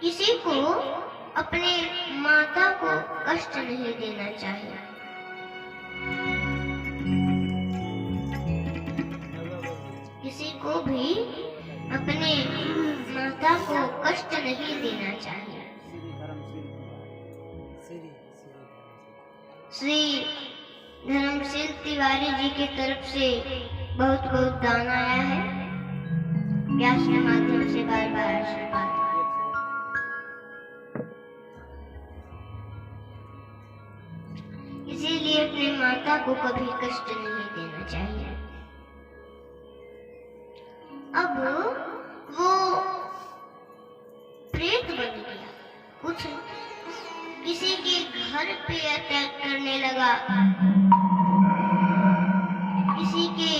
किसी को अपने माता को कष्ट नहीं देना चाहिए। किसी को भी अपने माता को कष्ट नहीं देना चाहिए। श्री धर्मशील तिवारी जी की तरफ से बहुत बहुत दान आया है। व्यास के माध्यम से बार बार आशीर्वाद। इसीलिए अपनी माता को कभी कष्ट नहीं देना चाहिए। अब वो प्रेत बन गया, कुछ किसी के घर पे अटैक करने लगा, किसी के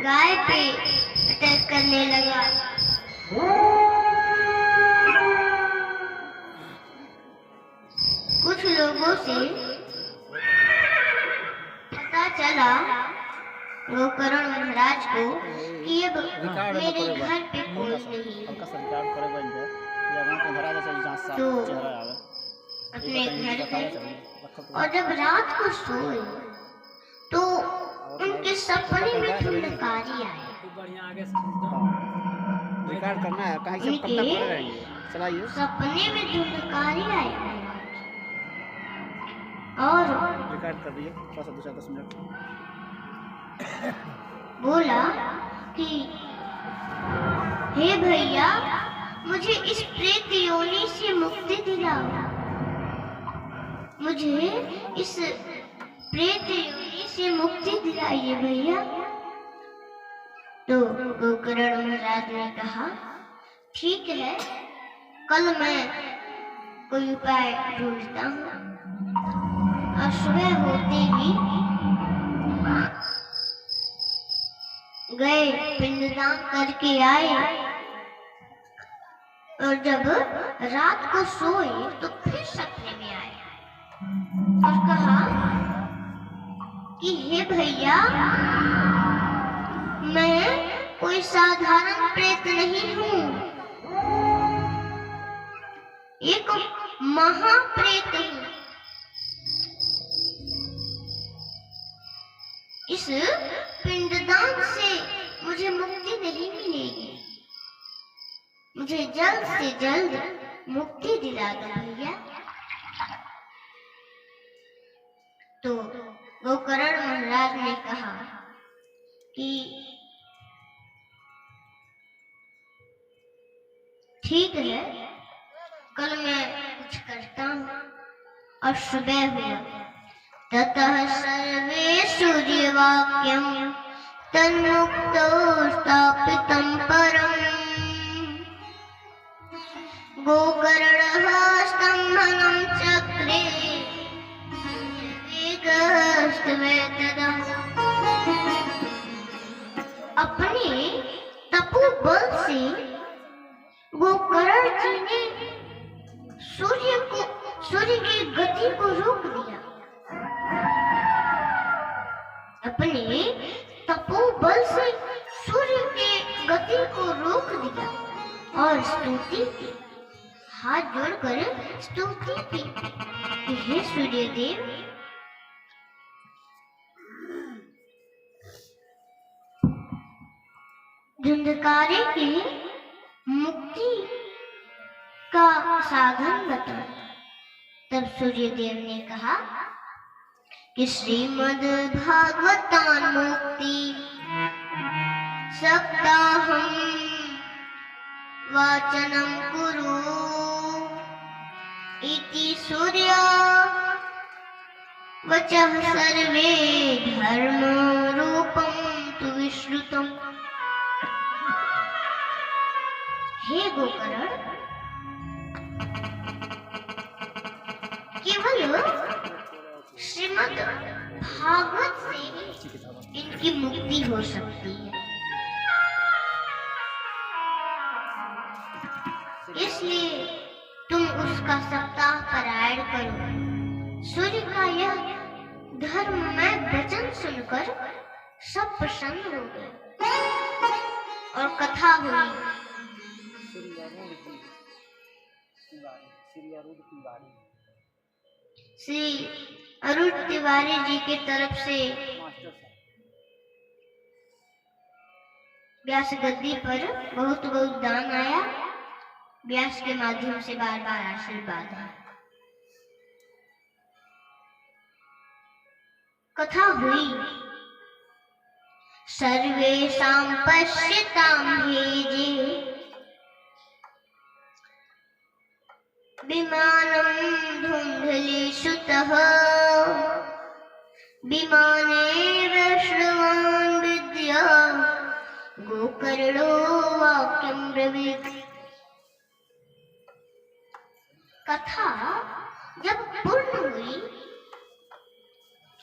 गाय पे अटैक करने लगा, कुछ लोगों से पता चला गोकर्ण महाराज को कि अब मेरे घर पे कोई नहीं है, तो अपने घर पे, और जब रात को सोए तो उनके सपने में धुंधकारी आए। उनके सपने में धुंधकारी आए और बोला कि हे भैया, मुझे इस प्रेत योनि से मुक्ति दिलाओ, मुझे इस प्रेत योनि से मुक्ति दिलाइए भैया। तो गोकर्ण महाराज ने कहा, ठीक है, कल मैं कोई उपाय ढूंढता हूँ। और सुबह होते ही गए, पिंडदान करके आए, और जब रात को सोए तो फिर सपने में आए और कहा कि हे भैया, मैं कोई साधारण प्रेत नहीं हूँ, एक महाप्रेत हूँ। इस पिंडदान से मुझे मुक्ति नहीं मिलेगी, मुझे जल्द से जल्द मुक्ति दिला दो भैया। तो गोकर्ण महाराज ने कहा कि ठीक है, कल मैं कुछ करता हूँ। और सुबह हुआ, ततः सर्वे सूर्यवाक्यं तन्मुक्तो स्थापितं परम् गोकर्णः स्तम्भनं चक्रे वेगस्तवे तदा। अपने तपोबल से गोकर्ण जी ने सूर्य की गति को रोक दिया। अपने तपोबल से सूर्य के गति को रोक दिया और स्तुति की, हाथ जोड़कर स्तुति की, हे सूर्यदेव, धुंधकारी की मुक्ति का साधन बता। तब सूर्यदेव ने कहा कि श्रीमद् भागवतान मुक्ति सप्ताहं वाचनं कुरु इति सूर्य वचः सर्वे धर्म रूपं तु विश्रुतम्। हे गोकर्ण, केवल श्रीमद् भागवत से इनकी मुक्ति हो सकती है, इसलिए तुम उसका सप्ताह पारायण करो। सूर्य का यह धर्ममय वचन सुनकर सब प्रसन्न हो गए और कथा हुई। श्री अरुण तिवारी जी की तरफ से व्यास गद्दी पर बहुत बहुत दान आया। व्यास के माध्यम से बार बार आशीर्वाद है। कथा हुई। सर्वेषां पश्यतां भेजे विमानं धुन्धलेषुतः विमानेव श्रवान् विद्या गोकर्णो वाक्यं ब्रवीत्। कथा जब पूर्ण हुई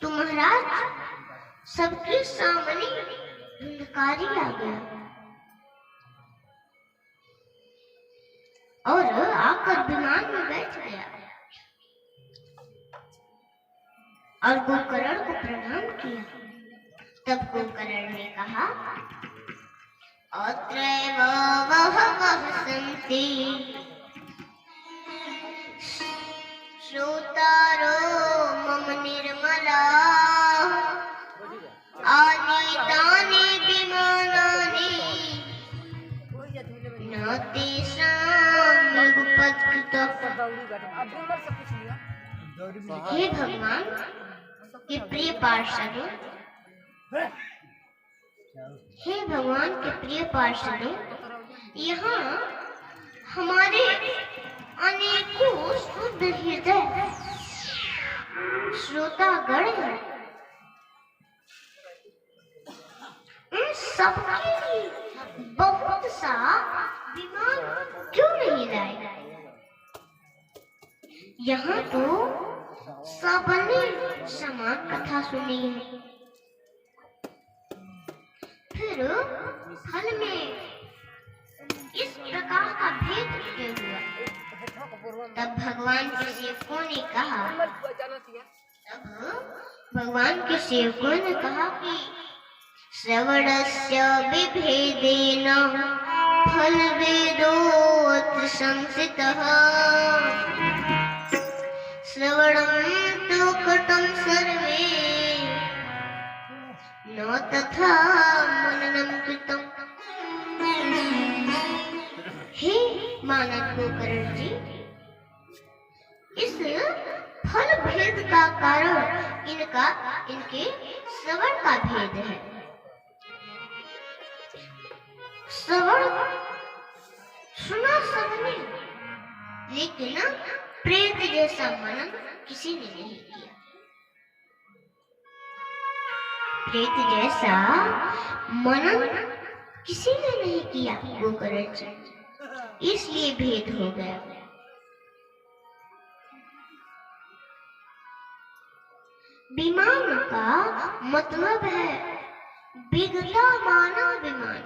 तो महाराज सबके सामने धुंधकारी आ गया और आकर विमान में बैठ गया और गोकर्ण को प्रणाम किया। तब गोकर्ण ने कहा, अत्रैव वहवः सन्ति श्रोतारो मम निर्मला आनीतानि विमानानि न तेषां मृगपत्कृतः। हे भगवान के प्रिय पार्षदों, हे भगवान के प्रिय पार्षदों, यहाँ हमारे अनेकों शुद्ध हृदय श्रोतागण हैं। उन सबके लिए बहुत सा विमान क्यों नहीं लाए? यहाँ तो सबने समान कथा सुनी है। फिर फल में इस प्रकार का भेद क्यों हुआ? तब भगवान के सेवकों ने कहा कि श्रवणस्य विभेदेन फलभेदोऽत्र संसितः। श्रवणं तु कृतं सर्वे न तथा मननं कृतम्। हे मानव गोकर्ण जी, इस फल भेद का कारण इनके श्रवण का भेद है। श्रवण सुना सबने, लेकिन प्रेत जैसा मनन किसी ने नहीं किया। प्रेत जैसा मनन किसी ने नहीं किया गोकर्ण जी, इसलिए भेद हो गया। विमान का मतलब है बिगड़ा माना विमान।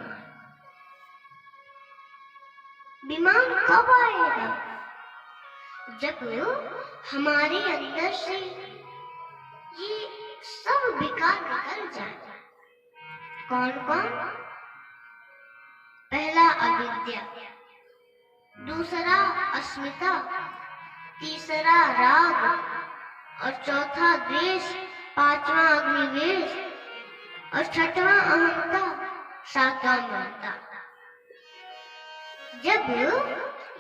विमान कब आएगा? जब हमारे अंदर से ये सब विकार निकल जाए। कौन कौन? पहला अविद्या, दूसरा अस्मिता, तीसरा राग और चौथा द्वेष, पांचवा अग्निवेश और छठवां अहंता, सातवां ममता। जब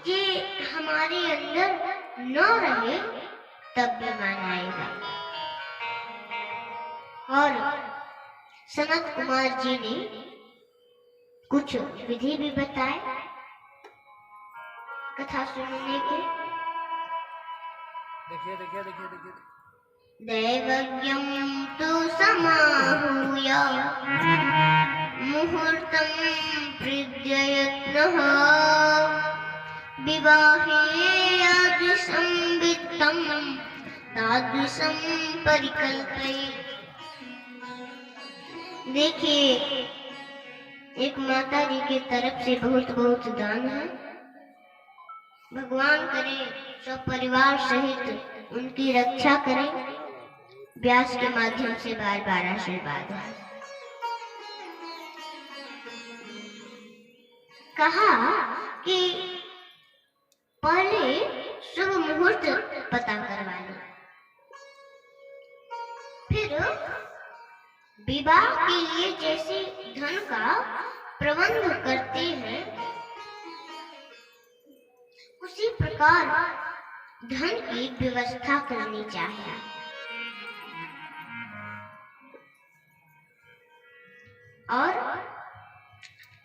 ये हमारे अंदर न रहे तब विमान आएगा। और सनत कुमार जी ने कुछ विधि भी बताए कथा सुनने के। देखिए। दैवज्ञं तु समाहूय मुहूर्तं प्रत्ययत्नः विवाहे यादृशं वित्तं तादृशं परिकल्पयेत्। देखिए, एक माता जी की तरफ से बहुत बहुत दान है। भगवान करे सब परिवार सहित उनकी रक्षा करें। व्यास के माध्यम से बार बार आशीर्वाद है। कहा कि पहले शुभ मुहूर्त पता करवा लो, फिर विवाह के लिए जैसे धन का प्रबंध करते हैं उसी प्रकार धन की व्यवस्था करनी चाहिए। और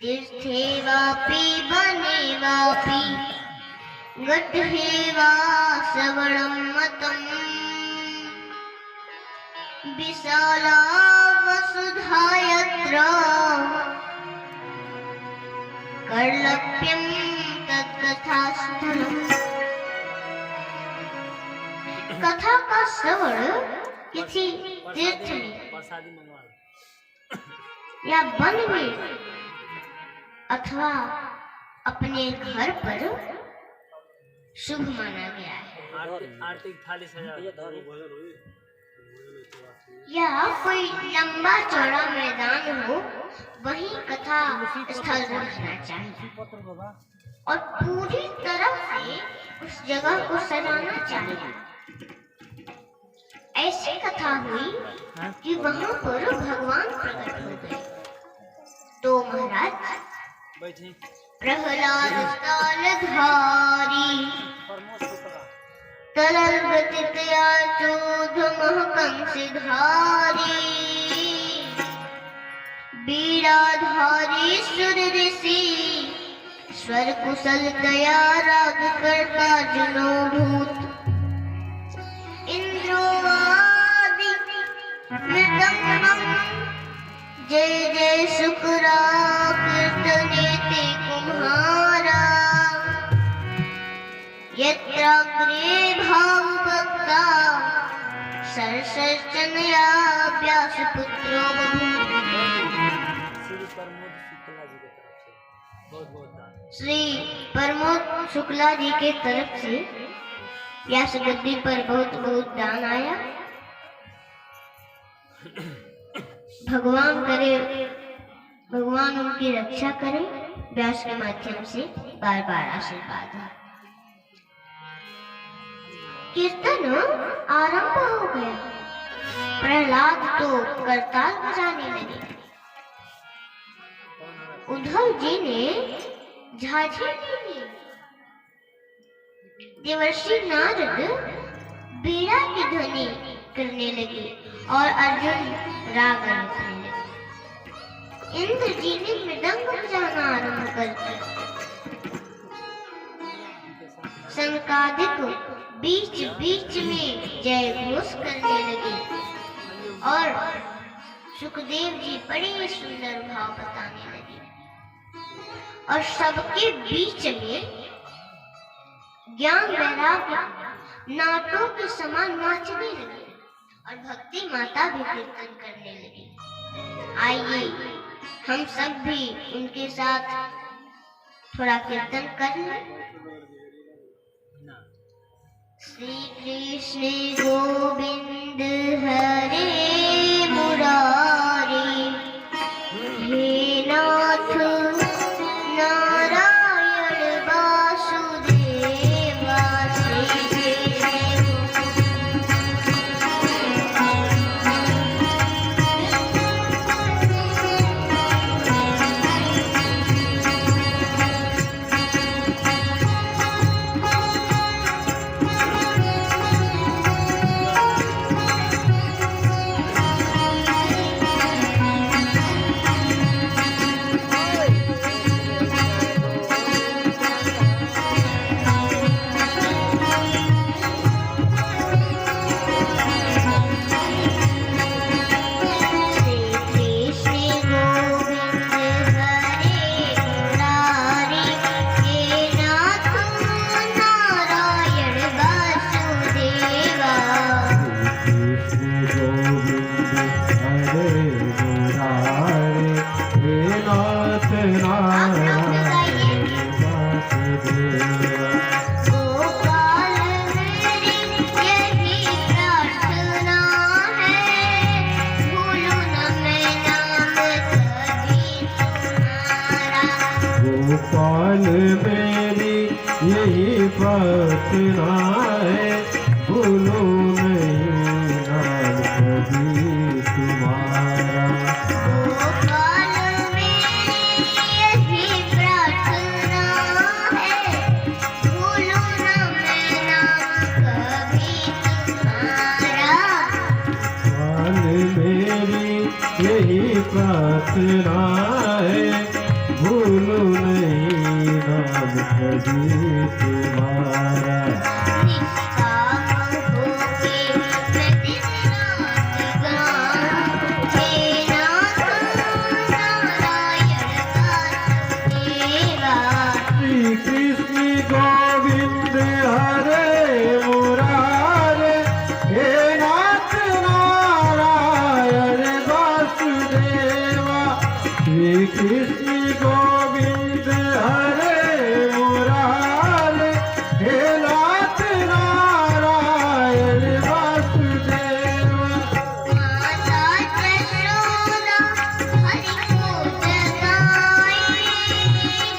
तीर्थे वापि वने वापि गड्ढे वा श्रवणं मतम् विशाला वसुधा यत्र कर्लभ्यं तत्कथास्थलम्। कथा का श्रवण किसी तीर्थ में या वन में अथवा अपने घर पर शुभ माना गया है। आर्थिक थाली या कोई लंबा चौड़ा मैदान हो वही कथा स्थल रखना चाहिए और पूरी तरह से उस जगह को सजाना चाहिए। ऐसी कथा हुई कि वहां पर भगवान प्रकट हो गए। तो महाराज प्रहलाद तालधारी तरल गतितया चोधमः कंसधारी बीड़ाधारी सुर ऋषि स्वर कुशल दया राग करता जुनो भूत इंद्रोवादि मृदंगम जय जय शुक्रा कीर्तनेते कुम्हारा यत्राग्रे भावभक्ता सरसर्चनया व्यासपुत्रो श्री प्रमोद शुक्ला जी के तरफ से व्यास गद्दी पर बहुत बहुत दान आया। भगवान करे, भगवान उनकी रक्षा करे। व्यास के माध्यम से बार बार आशीर्वाद है। कीर्तन आरंभ हो गया। प्रहलाद तो करताल बजाने लगे। उद्धव जी ने झांझी ली। देवर्षि नारद बीड़ा की ध्वनि करने लगे और अर्जुन राग रखने लगे। इंद्र जी ने मृदंग बजाना आरंभ कर दिया। सनकादिक बीच बीच में जय घोष करने लगे और सुखदेव जी बड़े सुंदर भाव बताने लगे और सबके बीच में ज्ञान वैराग्य नाटों के समान नाचने लगे और भक्ति माता भी कीर्तन करने लगी। आइए हम सब भी उनके साथ थोड़ा कीर्तन कर लें। श्री कृष्ण गोविंद हरे मुरारी हे नाथ नारायण वासुदेवा श्री गोपाल मेरी यही प्रार्थना है, भूलो नहीं नाम कभी तुम्हारा। गोपाल मेरी यही प्रार्थना है, भूलो ना मैं नाम कभी तुम्हारा। गोपाल मेरी यही प्रार्थना है, भूलो नहीं नाम कभी तुम्हारा। निष्काम होके मैं दिन रात गाऊं, हे नाथ नारायण का सेवा। श्री कृष्ण गोविंद हरे मुरारे, हे नाथ नारायण वासुदेवा। श्री कृष्ण गोविंद हरे मुरारे, हे नाथ नारायण वासुदेवा। माता यशोदा हरि को जगाई,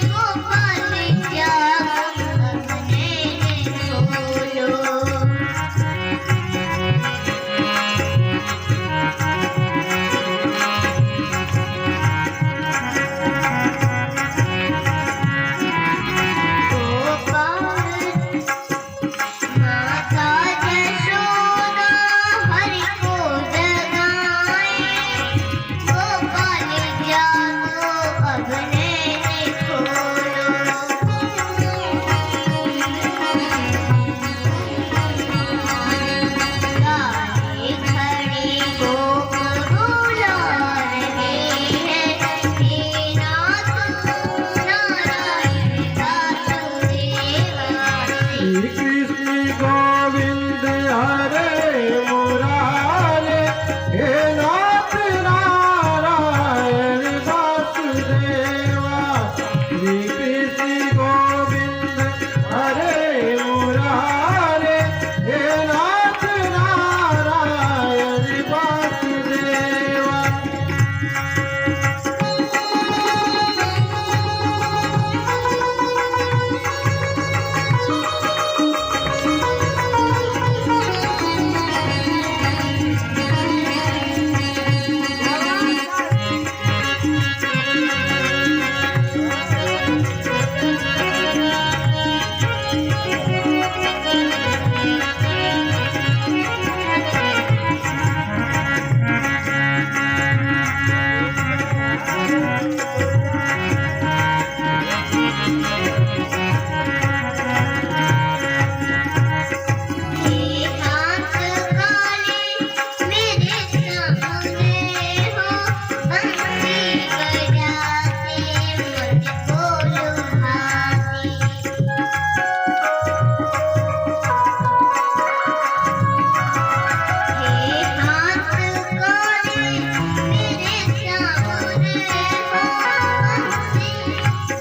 गोपाल जागो अपने खोलो। माता यशोदा हरि को जगाई, गोपाल जागो अब नैन खोलो। गाये खड़े गोप बुला रहे हैं, हे नाथ नारायण वासुदेवा। श्री कृष्ण गोविंद हरे मुरारे, हे नाथ नारायण वासुदेवा। श्री कृष्ण गोविंद हरे मुरारे, हे नाथ नारायण वासुदेवा। हे हाथ काले मेरे सामने हो, बंसी बजाते मुझको लुभाते। हे हाथ काले मेरे सामने हो, बंसी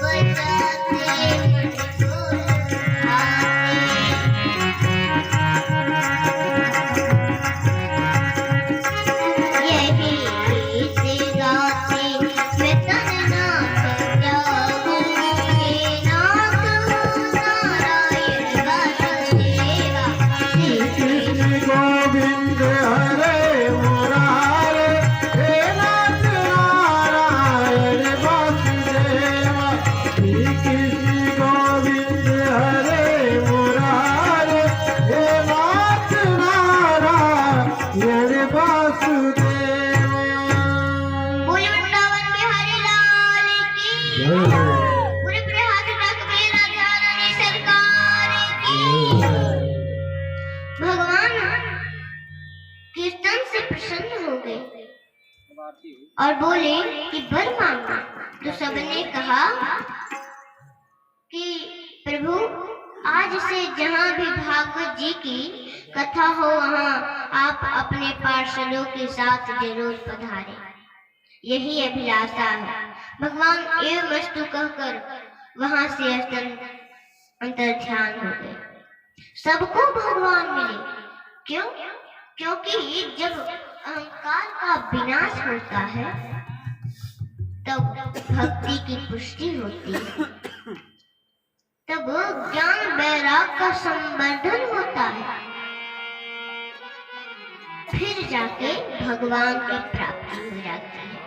बजाते मुझको लुभाते। यही गीत गाते मैं तन नाथ जाऊं, हे नाथ नारायण वासुदेवा। श्री कृष्ण गोविंद हरे मुरारे, हे नाथ नारायण वासुदेवा। श्री कृष्ण गोविंद हरे मुरारे, हे नाथ नारायण वासुदेवा। बोले वृंदावन बिहारी लाल की, जय हो। पूरे प्रहार तक मेरा ध्यान सरकार की। भगवान कीर्तन से प्रसन्न हो गए और बोले कि वर मांगो। तो सबने कहा कि प्रभु आज से जहाँ भी भागवत जी की कथा हो वहाँ आप अपने पार्षदों के साथ जरूर पधारें, यही अभिलाषा है। भगवान एवं वस्तु कहकर वहां से अंतर्ध्यान हो गए। सबको भगवान मिले, क्यों? क्योंकि जब अहंकार का विनाश होता है तब भक्ति की पुष्टि होती है, तब ज्ञान वैराग का संवर्धन होता है, फिर जाके भगवान की प्राप्ति हो जाती है।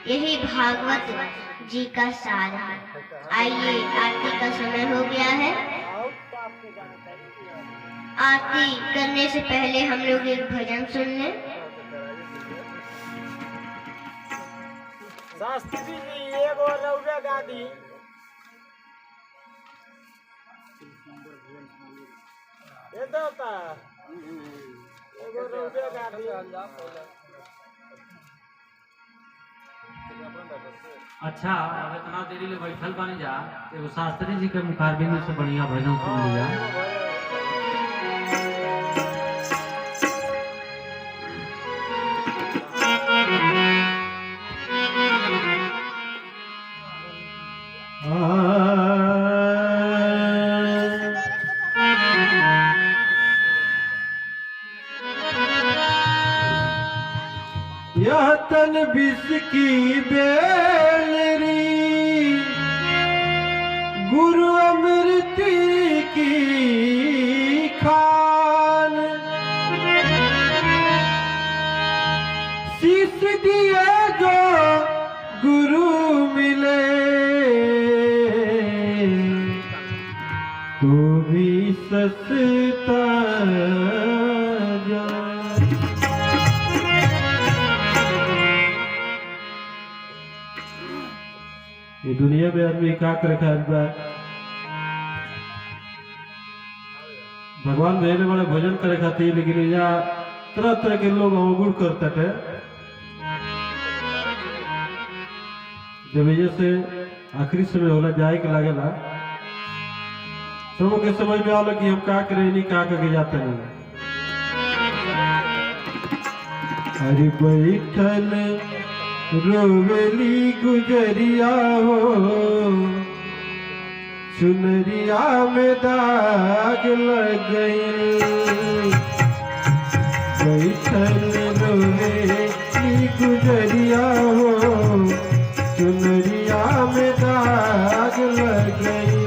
यही भागवत जी का सार है। आइए, आरती का समय हो गया है। आरती करने से पहले हम लोग एक भजन सुन लें। शास्त्री जी एगो रौरे गादी ये देवता एगो रौरे गादी। अच्छा, अब इतना देरी ले बैठल बानी जा, एगो शास्त्री जी के मुखारबिंद से बढ़िया भजन सुन लिया। यह तन विष की बेलरी गुरु अमृत की खान, शीश दिए जो गुरु मिले तो भी सस्ता जा। ये दुनिया में आदमी का करे बा, भगवान मेरे वाले भोजन करे खातिर, लेकिन यहाँ तरह तरह के लोग अवगुण करते थे। जब जैसे आखिरी समय होला जाए के लागेला, सबों के समझ में आवला कि हम का करे नहीं का करके जाते नहीं। हरि बैठल रोवेली गुजरिया हो, चुनरिया में दाग लग गई। बैठल रोवेली गुजरिया हो, चुनरिया में दाग लग गई।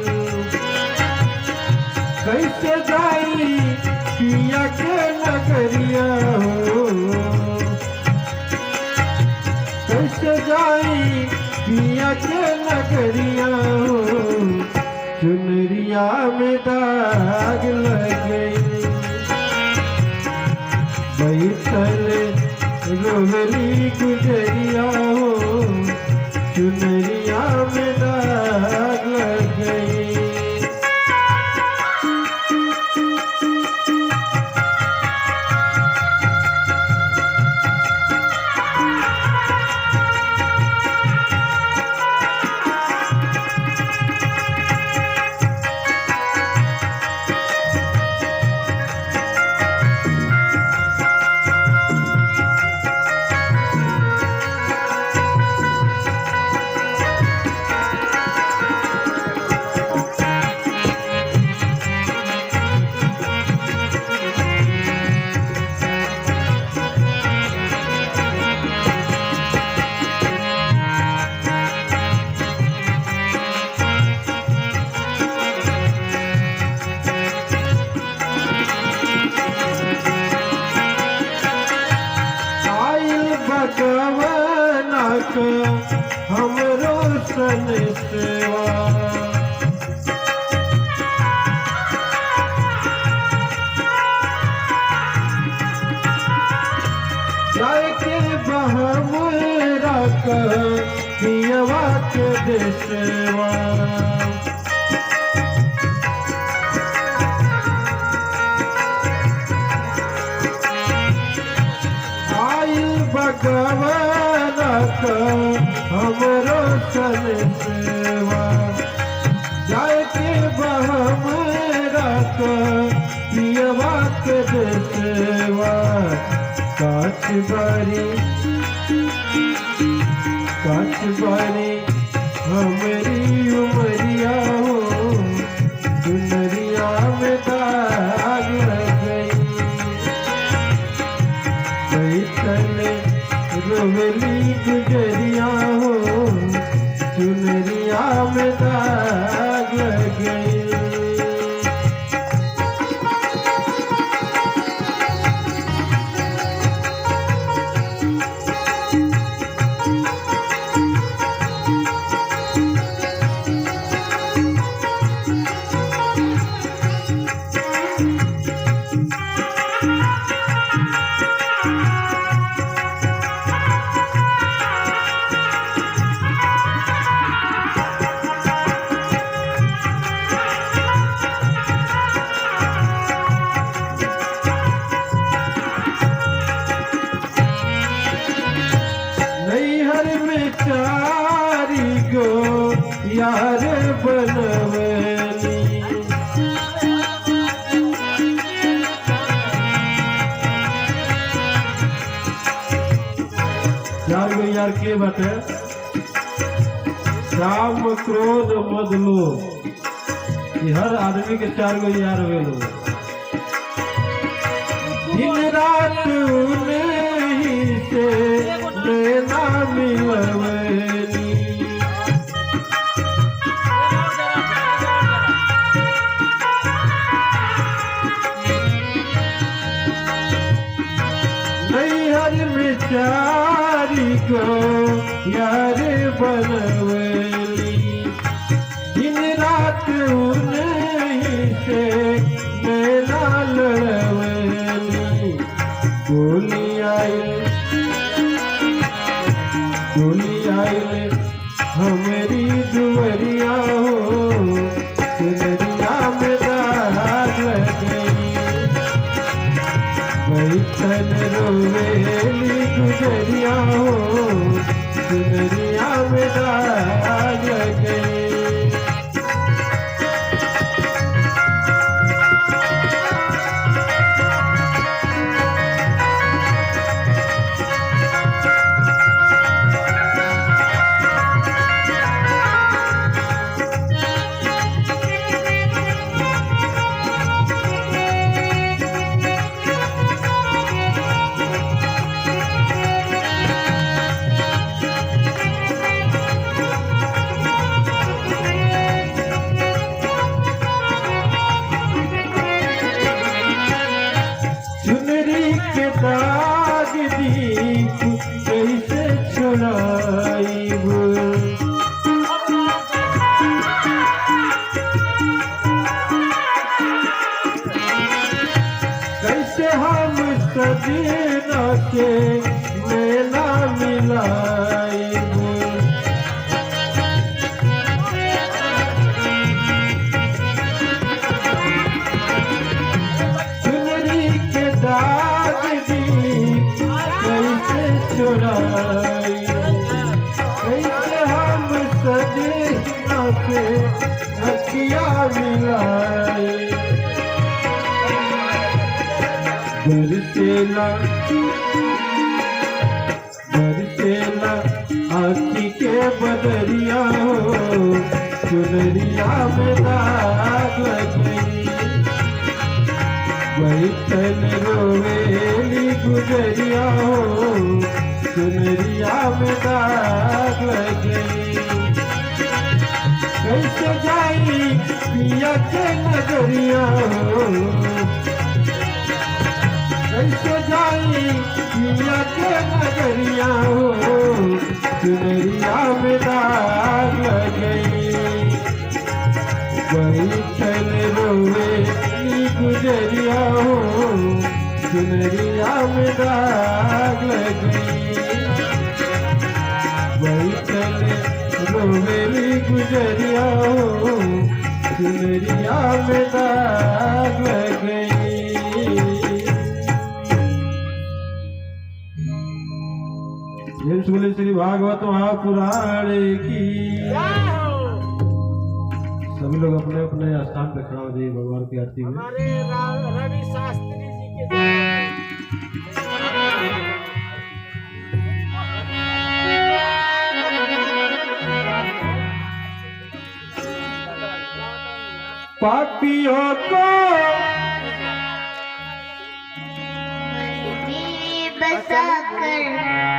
कैसे जाई पिया के नगरिया हो, कैसे जाई पिया के नगरिया हो, चुनरिया में दाग लग गई। बैठल रोहली गुजरिया हो, चुनरिया में दाग लग गई। हमरो सन सेवा जाए के बहमरा पियवा के देसेवा। भगवान हमरो सन सेवा जाए के बहमरा पियवा के देसेवा। काच बारी हमारी उमरिया हो, दुनरिया में दाग लग गई। बैठल रोहली गुजरिया हो, के बाटे काम क्रोध मद लोभ, ये हर आदमी के 4 गो यार हुए लोग। दिन रात उन्हीं से लेना मिलवेली, नैहर में 4 को यार बनवेली, दिन रात उन्हीं से मेला लड़वेली। गोली आइल हमारी दुवरिया हो, दुवरिया में दाग लगई, बैठल रोवेली गुजरिया हो, दुवरिया में दाग लगई। दाग दीप कैसे छुड़ाइब, कैसे हम सजना के मेला मिलाइब। चुनरी के दाग कैसे छुड़ाई, कैसे हम सजना से अखिया मिलाई। बरसेला आँखी के बदरिया हो, चुनरिया में दाग लगी, बैठल रोवेली गुजरिया हो, चुनरिया में दाग लगी। कैसे जाई पिया के नगरिया हो, कैसे जाई पिया के नगरिया हो, चुनरिया में दाग लगी, बैठल रोवेली गुजरिया हो, चुनरिया में दाग लगी, बैठल रोवेली गुजरिया हो, चुनरिया में दाग लगी। बोले श्री भागवत महापुराण की। सभी लोग अपने अपने स्थान पे खड़ा हो जाइए भगवान की आरती में। हमारे रवि शास्त्री जी के पापियों को बसा कर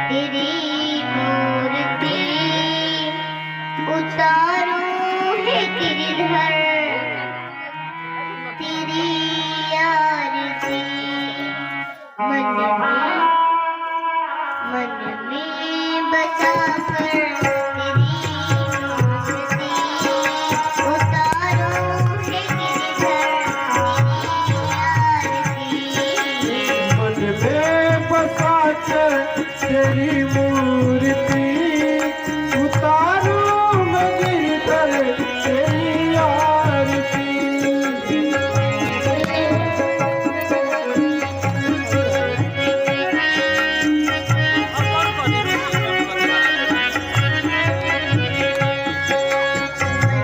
तेरी मूर्ति उतारो है गिरधर तेरी आरती मन में बसा कर तेरी मूर्ति उतारो है गिरधर तेरी आरती मन में बसा कर तेरी